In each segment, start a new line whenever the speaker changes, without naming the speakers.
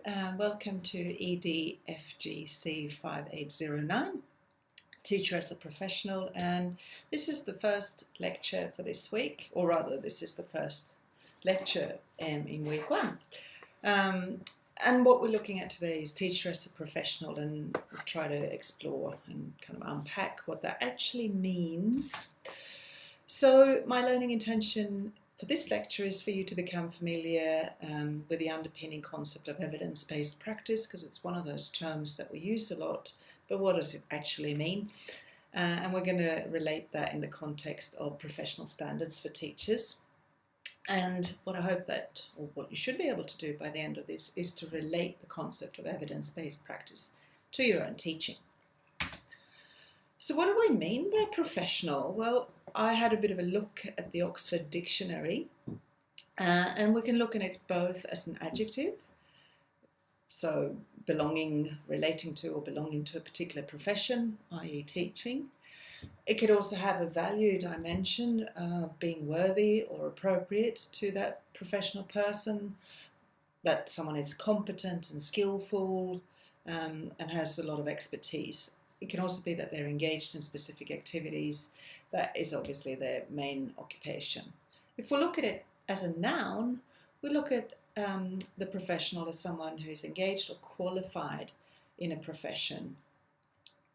welcome to EDFGC 5809, Teacher as a Professional, and this is the first lecture for this week, or rather this is the first lecture in week one. And what we're looking at today is Teacher as a Professional, and we'll try to explore and kind of unpack what that actually means. So my learning intention for this lecture is for you to become familiar with the underpinning concept of evidence-based practice, because it's one of those terms that we use a lot, but what does it actually mean? And we're going to relate that in the context of professional standards for teachers. And what I hope that, or what you should be able to do by the end of this, is to relate the concept of evidence-based practice to your own teaching. So what do I mean by professional? Well, I had a bit of a look at the Oxford Dictionary, and we can look at it both as an adjective, so belonging, relating to or belonging to a particular profession, i.e. teaching. It could also have a value dimension, being worthy or appropriate to that professional person, that someone is competent and skillful and has a lot of expertise. It can also be that they're engaged in specific activities. That is obviously their main occupation. If we look at it as a noun, we look at the professional as someone who's engaged or qualified in a profession,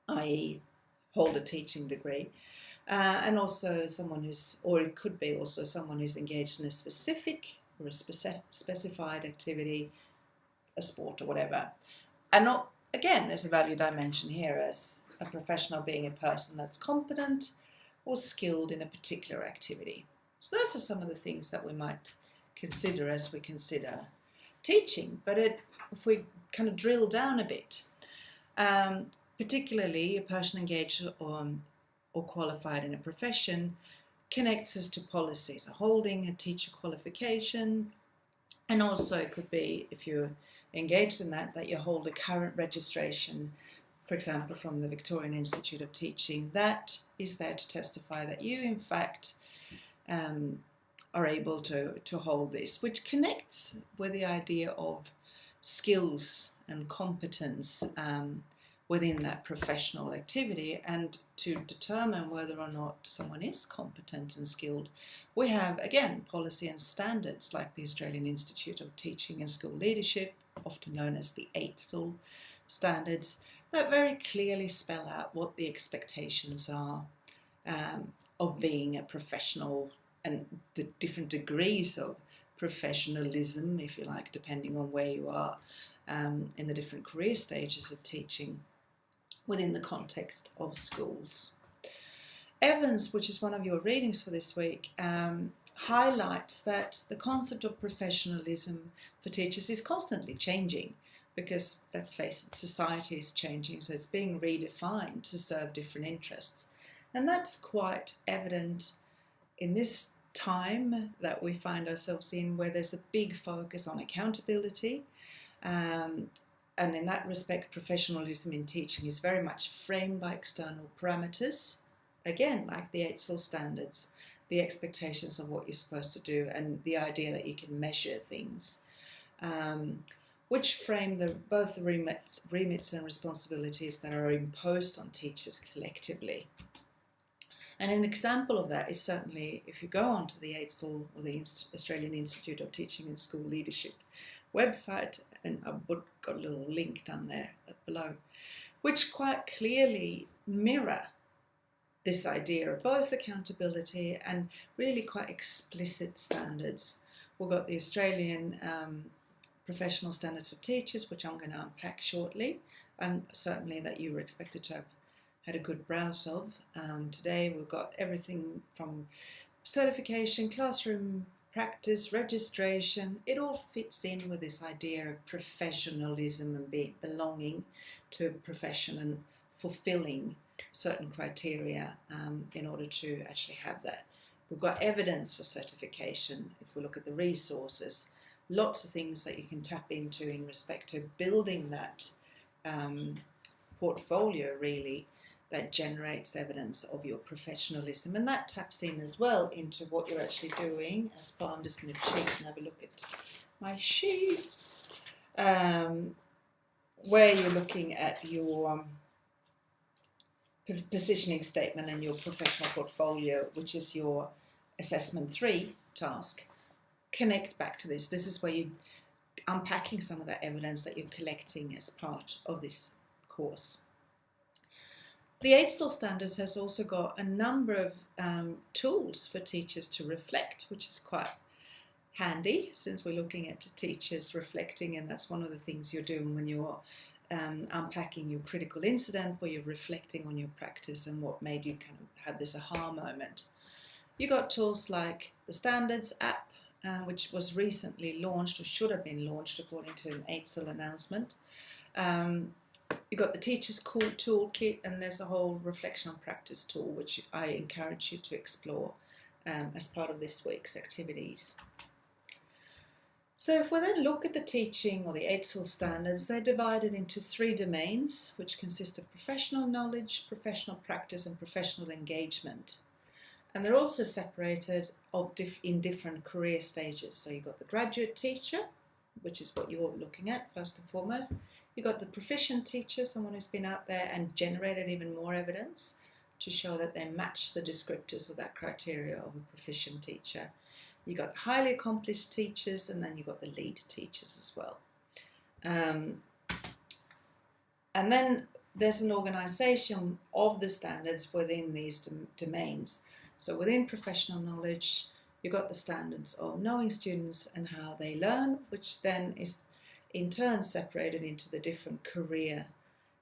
i.e. hold a teaching degree, and also someone who's, or it could be also someone who's engaged in a specific or a specified activity, a sport or whatever. And not, again, there's a value dimension here as a professional being a person that's competent or skilled in a particular activity. So those are some of the things that we might consider as we consider teaching. But if we kind of drill down a bit, particularly a person engaged or qualified in a profession connects us to policies, holding a teacher qualification, and also it could be, if you're engaged in that you hold a current registration, for example from the Victorian Institute of Teaching, that is there to testify that you in fact are able to hold this, which connects with the idea of skills and competence within that professional activity. And to determine whether or not someone is competent and skilled, we have, again, policy and standards like the Australian Institute of Teaching and School Leadership, often known as the AITSL standards, that very clearly spell out what the expectations are of being a professional, and the different degrees of professionalism, if you like, depending on where you are in the different career stages of teaching within the context of schools. Evans, which is one of your readings for this week, highlights that the concept of professionalism for teachers is constantly changing, because, let's face it, society is changing, so it's being redefined to serve different interests. And that's quite evident in this time that we find ourselves in, where there's a big focus on accountability. And in that respect, professionalism in teaching is very much framed by external parameters, again, like the AITSL standards, the expectations of what you're supposed to do, and the idea that you can measure things, which frame both the remits and responsibilities that are imposed on teachers collectively. And an example of that is certainly if you go onto the AITSL, or the Australian Institute of Teaching and School Leadership website, and I've got a little link down there below, which quite clearly mirror this idea of both accountability and really quite explicit standards. We've got the Australian Professional Standards for Teachers, which I'm going to unpack shortly, and certainly that you were expected to have had a good browse of. Today we've got everything from certification, classroom practice, registration. It all fits in with this idea of professionalism and belonging to a profession and fulfilling certain criteria in order to actually have that. We've got evidence for certification. If we look at the resources, lots of things that you can tap into in respect to building that portfolio, really, that generates evidence of your professionalism, and that taps in as well into what you're actually doing. I'm just going to check and have a look at my sheets. where you're looking at your positioning statement and your professional portfolio, which is your assessment 3 task. Connect back to this. This is where you're unpacking some of that evidence that you're collecting as part of this course. The EITSL standards has also got a number of tools for teachers to reflect, which is quite handy since we're looking at teachers reflecting, and that's one of the things you're doing when you're unpacking your critical incident, where you're reflecting on your practice and what made you kind of have this aha moment. You got tools like the Standards app, which was recently launched, or should have been launched according to an EITSL announcement. You got the Teachers Toolkit, and there's a whole reflection on practice tool, which I encourage you to explore as part of this week's activities. So if we then look at the teaching or the EITSL standards, they're divided into 3 domains, which consist of professional knowledge, professional practice, and professional engagement. And they're also separated in different career stages. So you've got the graduate teacher, which is what you're looking at first and foremost. You've got the proficient teacher, someone who's been out there and generated even more evidence to show that they match the descriptors of that criteria of a proficient teacher. You've got highly accomplished teachers, and then you've got the lead teachers as well. And then there's an organisation of the standards within these domains. So within professional knowledge, you've got the standards of knowing students and how they learn, which then is in turn separated into the different career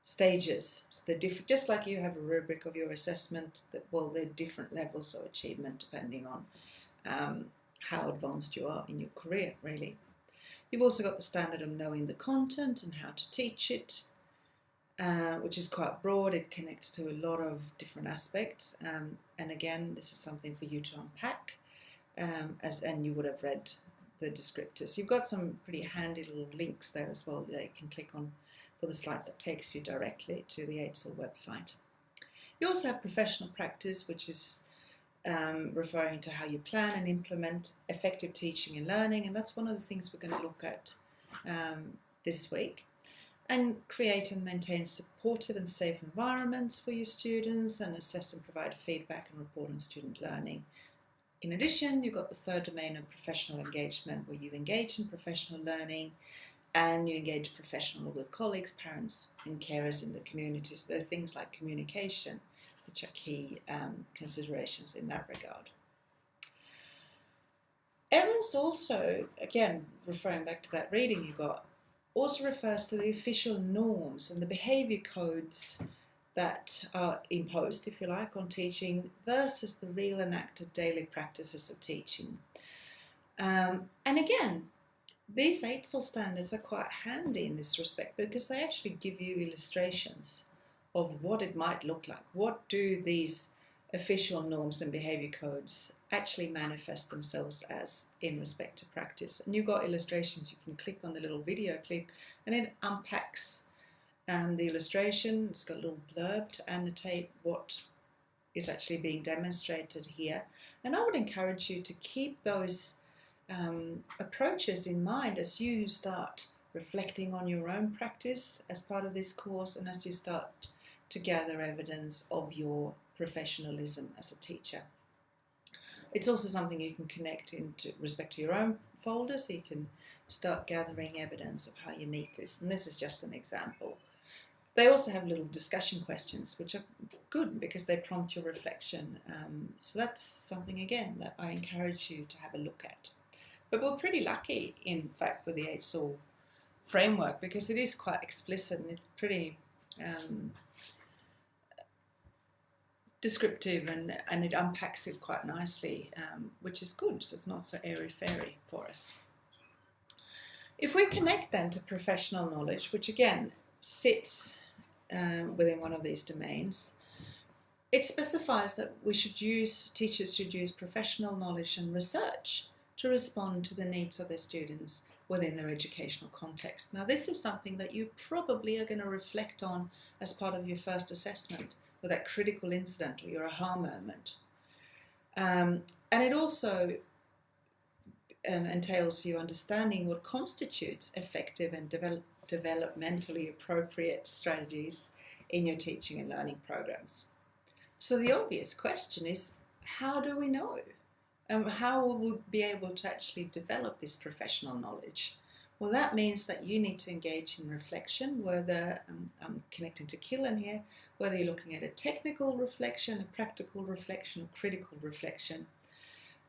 stages. So they're different, just like you have a rubric of your assessment, they're different levels of achievement depending on how advanced you are in your career, really. You've also got the standard of knowing the content and how to teach it, which is quite broad. It connects to a lot of different aspects. And again, this is something for you to unpack, and you would have read the descriptors. You've got some pretty handy little links there as well that you can click on for the slides that takes you directly to the EITSL website. You also have professional practice, which is referring to how you plan and implement effective teaching and learning, and that's one of the things we're going to look at this week. And create and maintain supportive and safe environments for your students, and assess and provide feedback and report on student learning. In addition, you've got the 3rd domain of professional engagement, where you engage in professional learning and you engage professionally with colleagues, parents and carers in the community. So there are things like communication, which are key considerations in that regard. Evans also, again, referring back to that reading you got, also refers to the official norms and the behaviour codes that are imposed, if you like, on teaching versus the real enacted daily practices of teaching. And again, these EITSL standards are quite handy in this respect, because they actually give you illustrations of what it might look like. What do these official norms and behaviour codes actually manifest themselves as in respect to practice? And you've got illustrations. You can click on the little video clip and it unpacks the illustration. It's got a little blurb to annotate what is actually being demonstrated here. And I would encourage you to keep those approaches in mind as you start reflecting on your own practice as part of this course, and as you start to gather evidence of your professionalism as a teacher. It's also something you can connect into respect to your own folder, so you can start gathering evidence of how you meet this. And this is just an example. They also have little discussion questions, which are good because they prompt your reflection. So that's something, again, that I encourage you to have a look at. But we're pretty lucky, in fact, with the EITSL framework, because it is quite explicit and it's pretty descriptive, and it unpacks it quite nicely, which is good. So it's not so airy-fairy for us. If we connect then to professional knowledge, which again sits within one of these domains, it specifies that teachers should use professional knowledge and research to respond to the needs of their students within their educational context. Now, this is something that you probably are going to reflect on as part of your first assessment, with that critical incident or your aha moment. And it also entails you understanding what constitutes effective and developmentally appropriate strategies in your teaching and learning programs. So the obvious question is, how do we know? How will we be able to actually develop this professional knowledge? Well, that means that you need to engage in reflection, whether I'm connecting to Killen here, whether you're looking at a technical reflection, a practical reflection, or critical reflection.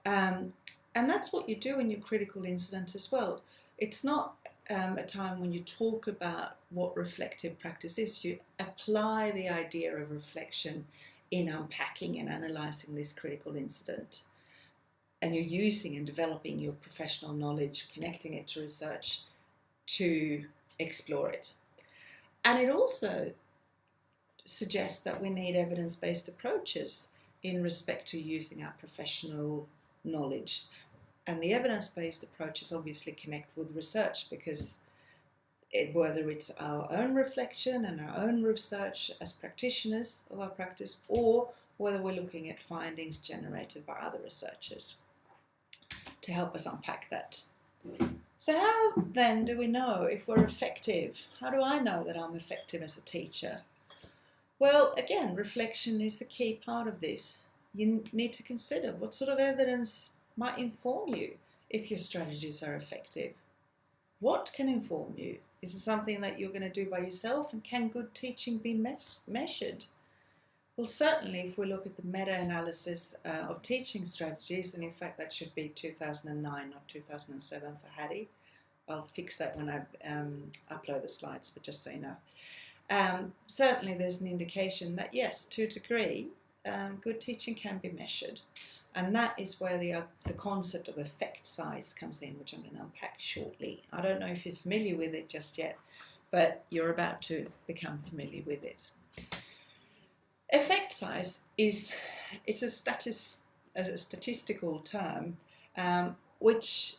And that's what you do in your critical incident as well. It's not a time when you talk about what reflective practice is. You apply the idea of reflection in unpacking and analysing this critical incident. And you're using and developing your professional knowledge, connecting it to research to explore it. And it also suggests that we need evidence-based approaches in respect to using our professional knowledge. And the evidence-based approaches obviously connect with research, because whether it's our own reflection and our own research as practitioners of our practice, or whether we're looking at findings generated by other researchers to help us unpack that. So how then do we know if we're effective? How do I know that I'm effective as a teacher? Well, again, reflection is a key part of this. You need to consider what sort of evidence might inform you if your strategies are effective. What can inform you? Is it something that you're going to do by yourself? And can good teaching be measured? Well, certainly if we look at the meta-analysis of teaching strategies, and in fact that should be 2009, not 2007 for Hattie. I'll fix that when I upload the slides, but just so you know. Certainly there's an indication that yes, to a degree, good teaching can be measured. And that is where the concept of effect size comes in, which I'm going to unpack shortly. I don't know if you're familiar with it just yet, but you're about to become familiar with it. Effect size it's a statistical term which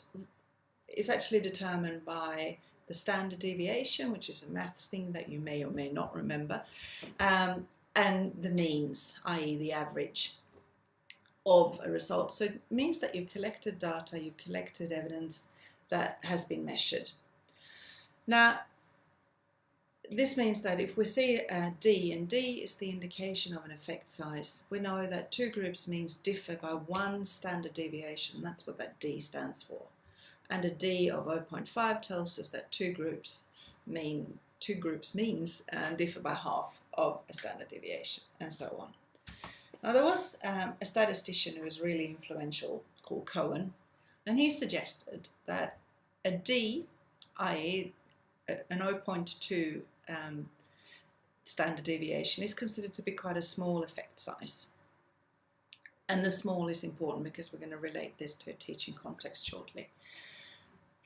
is actually determined by the standard deviation, which is a maths thing that you may or may not remember, and the means, i.e. the average of a result. So it means that you've collected data, you've collected evidence that has been measured. Now, this means that if we see a D, and D is the indication of an effect size, we know that two groups means differ by one standard deviation. That's what that D stands for. And a D of 0.5 tells us that two groups means differ by half of a standard deviation, and so on. Now, there was a statistician who was really influential called Cohen, and he suggested that a D, i.e. an 0.2 standard deviation, is considered to be quite a small effect size. And the small is important because we're going to relate this to a teaching context shortly.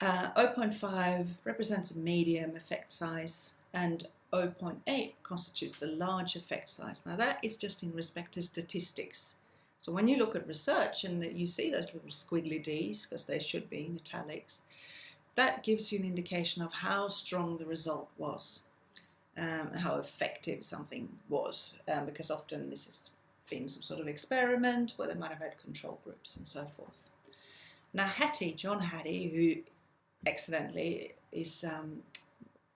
0.5 represents a medium effect size, and 0.8 constitutes a large effect size. Now that is just in respect to statistics. So when you look at research and that you see those little squiggly Ds, because they should be in italics, that gives you an indication of how strong the result was, how effective something was, because often this has been some sort of experiment where they might have had control groups and so forth. Now John Hattie, who accidentally is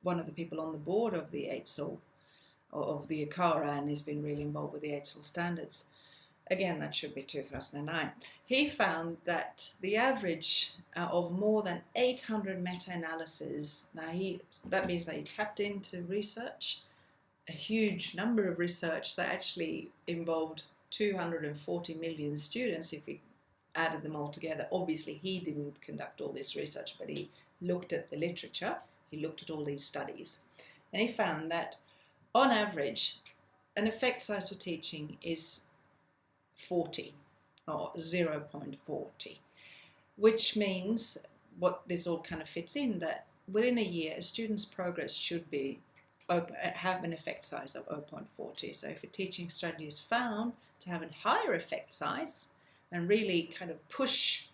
one of the people on the board of the EITSL, or of the ACARA, and has been really involved with the EITSL standards. Again, that should be 2009. He found that the average of more than 800 meta-analyses, that means that he tapped into research, a huge number of research that actually involved 240 million students if we added them all together. Obviously, he didn't conduct all this research, but he looked at the literature, he looked at all these studies, and he found that on average, an effect size for teaching is 40 or 0.40, which means what this all kind of fits in, that within a year a student's progress should have an effect size of 0.40. So if a teaching strategy is found to have a higher effect size and really kind of push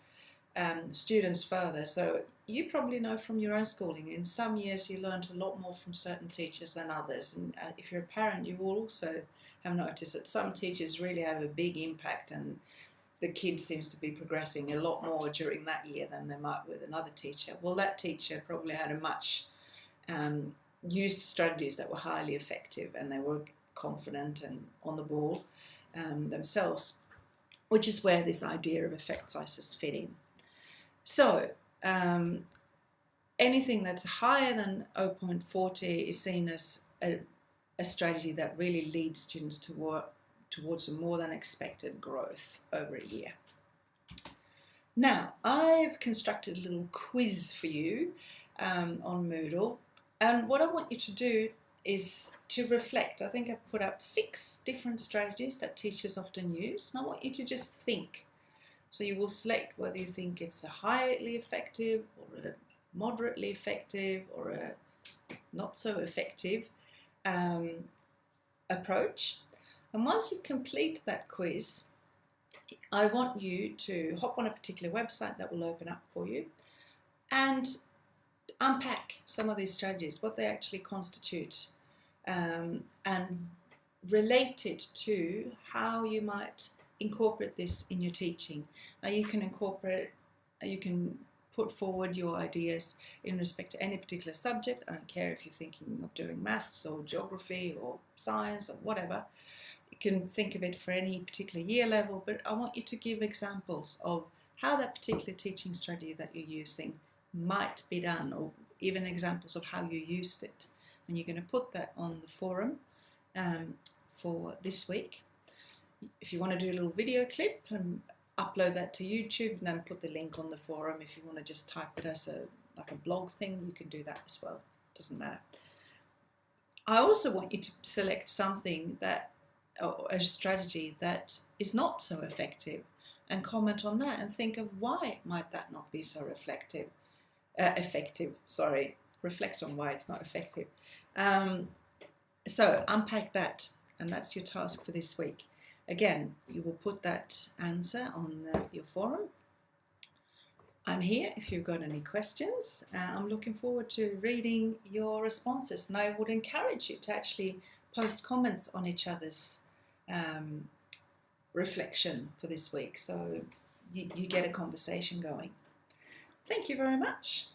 students further, so you probably know from your own schooling, in some years you learned a lot more from certain teachers than others, and if you're a parent you will also have noticed that some teachers really have a big impact, and the kid seems to be progressing a lot more during that year than they might with another teacher. Well, that teacher probably had a much used strategies that were highly effective, and they were confident and on the ball themselves, which is where this idea of effect sizes fit in. So anything that's higher than 0.40 is seen as a strategy that really leads students towards a more than expected growth over a year. Now, I've constructed a little quiz for you on Moodle, and what I want you to do is to reflect. I think I've put up 6 different strategies that teachers often use, and I want you to just think. So you will select whether you think it's a highly effective or a moderately effective or a not so effective approach. And once you complete that quiz, I want you to hop on a particular website that will open up for you and unpack some of these strategies, what they actually constitute, and relate it to how you might incorporate this in your teaching. Now you can put forward your ideas in respect to any particular subject. I don't care if you're thinking of doing maths or geography or science or whatever. You can think of it for any particular year level, but I want you to give examples of how that particular teaching strategy that you're using might be done, or even examples of how you used it. And you're going to put that on the forum for this week. If you want to do a little video clip and upload that to YouTube, and then put the link on the forum. If you want to just type it as like a blog thing, you can do that as well. Doesn't matter. I also want you to select something a strategy that is not so effective, and comment on that and think of why might that not be so effective. Reflect on why it's not effective. So unpack that, and that's your task for this week. Again, you will put that answer on your forum. I'm here if you've got any questions. I'm looking forward to reading your responses, and I would encourage you to actually post comments on each other's reflection for this week, so you get a conversation going. Thank you very much.